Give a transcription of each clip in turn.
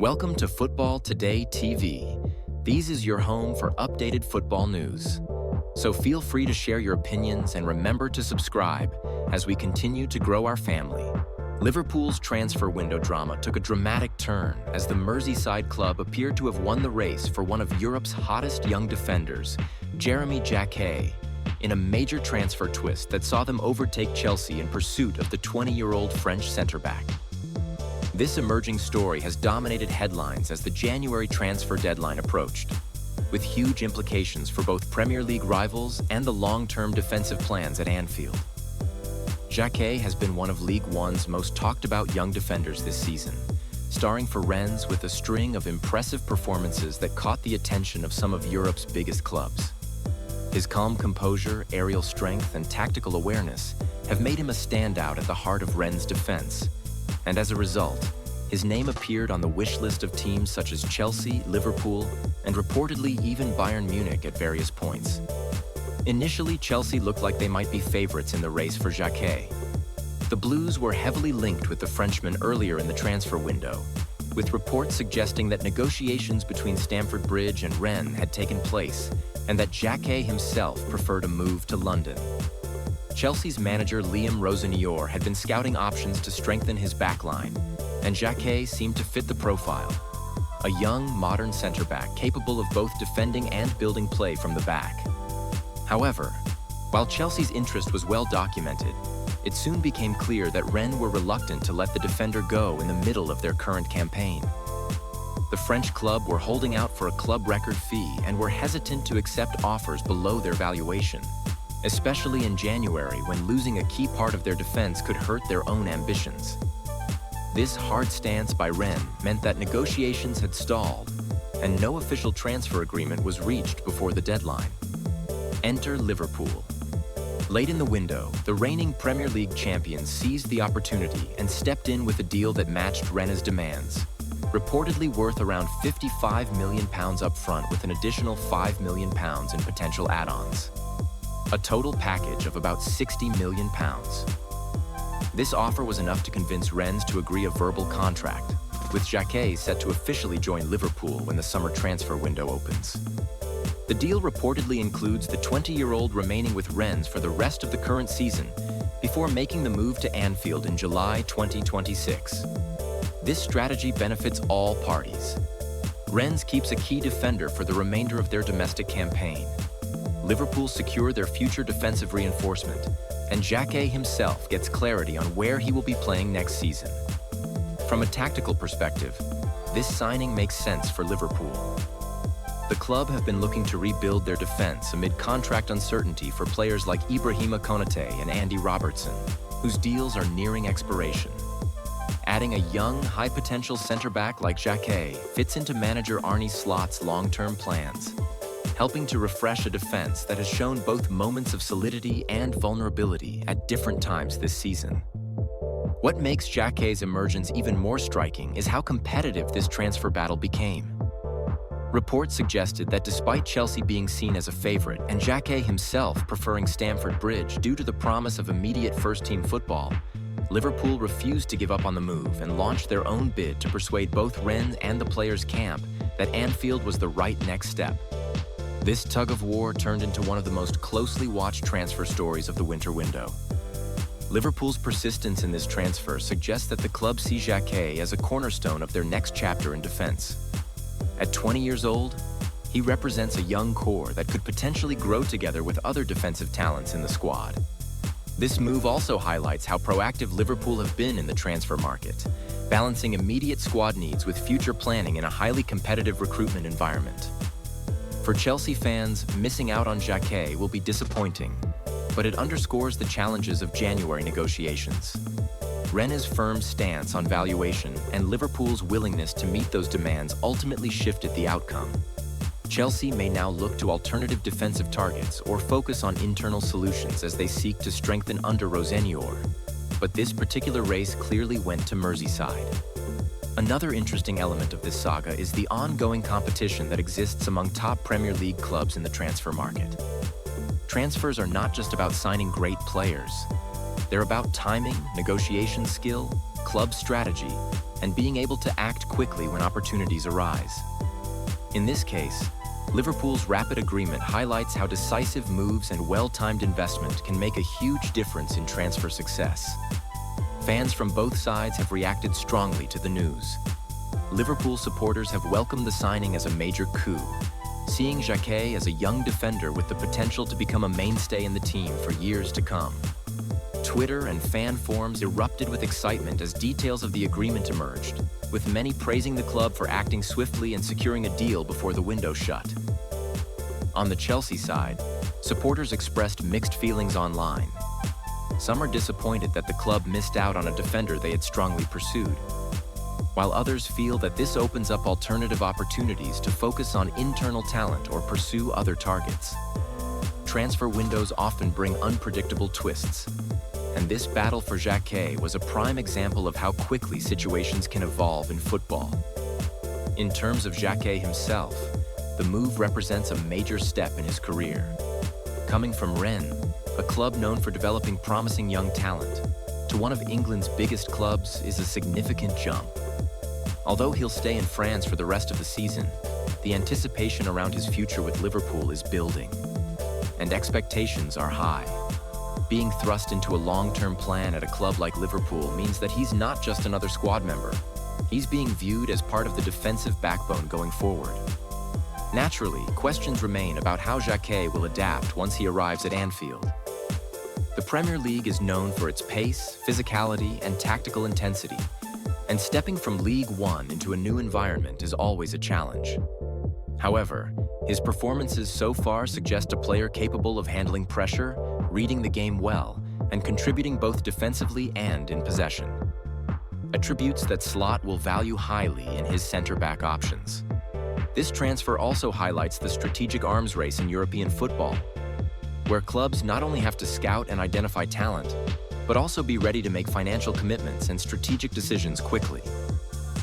Welcome to Football Today TV. These is your home for updated football news. So feel free to share your opinions and remember to subscribe as we continue to grow our family. Liverpool's transfer window drama took a dramatic turn as the Merseyside club appeared to have won the race for one of Europe's hottest young defenders, Jérémy Jacquet, in a major transfer twist that saw them overtake Chelsea in pursuit of the 20-year-old French centre-back. This emerging story has dominated headlines as the January transfer deadline approached, with huge implications for both Premier League rivals and the long-term defensive plans at Anfield. Jacquet has been one of League One's most talked-about young defenders this season, starring for Rennes with a string of impressive performances that caught the attention of some of Europe's biggest clubs. His calm composure, aerial strength, and tactical awareness have made him a standout at the heart of Rennes' defense, and as a result, his name appeared on the wish list of teams such as Chelsea, Liverpool, and reportedly even Bayern Munich at various points. Initially, Chelsea looked like they might be favorites in the race for Jacquet. The Blues were heavily linked with the Frenchman earlier in the transfer window, with reports suggesting that negotiations between Stamford Bridge and Rennes had taken place, and that Jacquet himself preferred a move to London. Chelsea's manager Liam Rosenior had been scouting options to strengthen his backline, and Jacquet seemed to fit the profile. A young, modern centre-back capable of both defending and building play from the back. However, while Chelsea's interest was well documented, it soon became clear that Rennes were reluctant to let the defender go in the middle of their current campaign. The French club were holding out for a club record fee and were hesitant to accept offers below their valuation, especially in January when losing a key part of their defense could hurt their own ambitions. This hard stance by Rennes meant that negotiations had stalled and no official transfer agreement was reached before the deadline. Enter Liverpool. Late in the window, the reigning Premier League champions seized the opportunity and stepped in with a deal that matched Rennes' demands, reportedly worth around £55 million up front with an additional £5 million in potential add-ons. A total package of about £60 million. This offer was enough to convince Rennes to agree a verbal contract, with Jacquet set to officially join Liverpool when the summer transfer window opens. The deal reportedly includes the 20-year-old remaining with Rennes for the rest of the current season before making the move to Anfield in July 2026. This strategy benefits all parties. Rennes keeps a key defender for the remainder of their domestic campaign. Liverpool secure their future defensive reinforcement, and Jacquet himself gets clarity on where he will be playing next season. From a tactical perspective, this signing makes sense for Liverpool. The club have been looking to rebuild their defense amid contract uncertainty for players like Ibrahima Konate and Andy Robertson, whose deals are nearing expiration. Adding a young, high-potential centre-back like Jacquet fits into manager Arne Slot's long-term plans, helping to refresh a defense that has shown both moments of solidity and vulnerability at different times this season. What makes Jacquet's emergence even more striking is how competitive this transfer battle became. Reports suggested that despite Chelsea being seen as a favorite and Jacquet himself preferring Stamford Bridge due to the promise of immediate first-team football, Liverpool refused to give up on the move and launched their own bid to persuade both Rennes and the players' camp that Anfield was the right next step. This tug-of-war turned into one of the most closely watched transfer stories of the winter window. Liverpool's persistence in this transfer suggests that the club sees Jacquet as a cornerstone of their next chapter in defense. At 20 years old, he represents a young core that could potentially grow together with other defensive talents in the squad. This move also highlights how proactive Liverpool have been in the transfer market, balancing immediate squad needs with future planning in a highly competitive recruitment environment. For Chelsea fans, missing out on Jacquet will be disappointing, but it underscores the challenges of January negotiations. Rennes' firm stance on valuation and Liverpool's willingness to meet those demands ultimately shifted the outcome. Chelsea may now look to alternative defensive targets or focus on internal solutions as they seek to strengthen under Rosenior, but this particular race clearly went to Merseyside. Another interesting element of this saga is the ongoing competition that exists among top Premier League clubs in the transfer market. Transfers are not just about signing great players. They're about timing, negotiation skill, club strategy, and being able to act quickly when opportunities arise. In this case, Liverpool's rapid agreement highlights how decisive moves and well-timed investment can make a huge difference in transfer success. Fans from both sides have reacted strongly to the news. Liverpool supporters have welcomed the signing as a major coup, seeing Jacquet as a young defender with the potential to become a mainstay in the team for years to come. Twitter and fan forums erupted with excitement as details of the agreement emerged, with many praising the club for acting swiftly and securing a deal before the window shut. On the Chelsea side, supporters expressed mixed feelings online. Some are disappointed that the club missed out on a defender they had strongly pursued, while others feel that this opens up alternative opportunities to focus on internal talent or pursue other targets. Transfer windows often bring unpredictable twists, and this battle for Jacquet was a prime example of how quickly situations can evolve in football. In terms of Jacquet himself, the move represents a major step in his career. Coming from Rennes, a club known for developing promising young talent, to one of England's biggest clubs is a significant jump. Although he'll stay in France for the rest of the season, the anticipation around his future with Liverpool is building, and expectations are high. Being thrust into a long-term plan at a club like Liverpool means that he's not just another squad member. He's being viewed as part of the defensive backbone going forward. Naturally, questions remain about how Jacquet will adapt once he arrives at Anfield. The Premier League is known for its pace, physicality, and tactical intensity, and stepping from League One into a new environment is always a challenge. However, his performances so far suggest a player capable of handling pressure, reading the game well, and contributing both defensively and in possession. Attributes that Slot will value highly in his center-back options. This transfer also highlights the strategic arms race in European football, where clubs not only have to scout and identify talent, but also be ready to make financial commitments and strategic decisions quickly.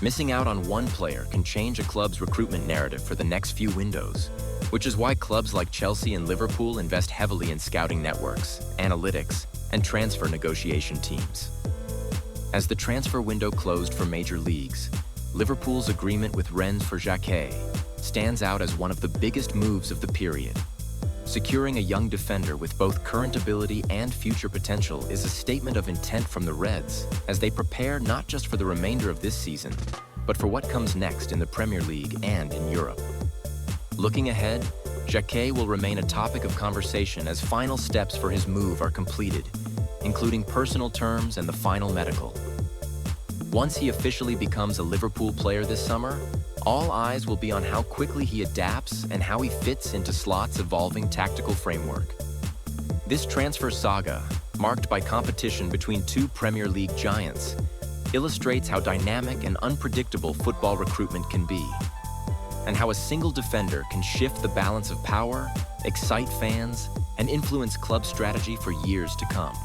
Missing out on one player can change a club's recruitment narrative for the next few windows, which is why clubs like Chelsea and Liverpool invest heavily in scouting networks, analytics, and transfer negotiation teams. As the transfer window closed for major leagues, Liverpool's agreement with Rennes for Jacquet stands out as one of the biggest moves of the period. Securing a young defender with both current ability and future potential is a statement of intent from the Reds as they prepare not just for the remainder of this season, but for what comes next in the Premier League and in Europe. Looking ahead, Jacquet will remain a topic of conversation as final steps for his move are completed, including personal terms and the final medical. Once he officially becomes a Liverpool player this summer, all eyes will be on how quickly he adapts and how he fits into Slot's evolving tactical framework. This transfer saga, marked by competition between two Premier League giants, illustrates how dynamic and unpredictable football recruitment can be, and how a single defender can shift the balance of power, excite fans, and influence club strategy for years to come.